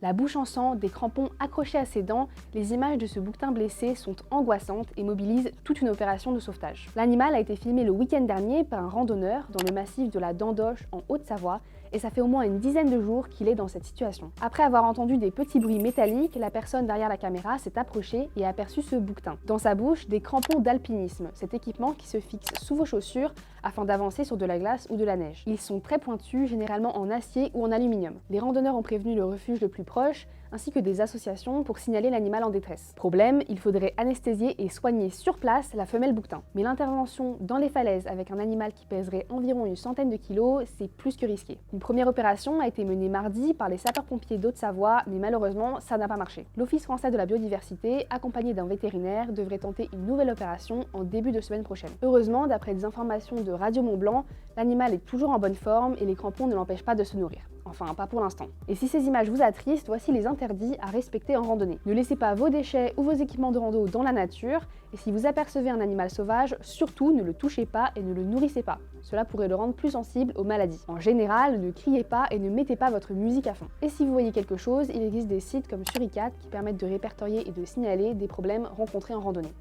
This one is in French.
La bouche en sang, des crampons accrochés à ses dents, les images de ce bouquetin blessé sont angoissantes et mobilisent toute une opération de sauvetage. L'animal a été filmé le week-end dernier par un randonneur dans le massif de la Dandoche en Haute-Savoie et ça fait au moins une dizaine de jours qu'il est dans cette situation. Après avoir entendu des petits bruits métalliques, la personne derrière la caméra s'est approchée et a aperçu ce bouquetin. Dans sa bouche, des crampons d'alpinisme, cet équipement qui se fixe sous vos chaussures afin d'avancer sur de la glace ou de la neige. Ils sont très pointus, généralement en acier ou en aluminium. Les randonneurs ont prévenu le refuge le plus proche, ainsi que des associations pour signaler l'animal en détresse. Problème, il faudrait anesthésier et soigner sur place la femelle bouquetin. Mais l'intervention dans les falaises avec un animal qui pèserait environ une centaine de kilos, c'est plus que risqué. Une première opération a été menée mardi par les sapeurs-pompiers d'Haute-Savoie, mais malheureusement, ça n'a pas marché. L'Office français de la biodiversité, accompagné d'un vétérinaire, devrait tenter une nouvelle opération en début de semaine prochaine. Heureusement, d'après des informations de Radio Mont-Blanc, l'animal est toujours en bonne forme et les crampons ne l'empêchent pas de se nourrir. Enfin, pas pour l'instant. Et si ces images vous attristent, voici les interdits à respecter en randonnée. Ne laissez pas vos déchets ou vos équipements de rando dans la nature, et si vous apercevez un animal sauvage, surtout ne le touchez pas et ne le nourrissez pas. Cela pourrait le rendre plus sensible aux maladies. En général, ne criez pas et ne mettez pas votre musique à fond. Et si vous voyez quelque chose, il existe des sites comme Suricat qui permettent de répertorier et de signaler des problèmes rencontrés en randonnée.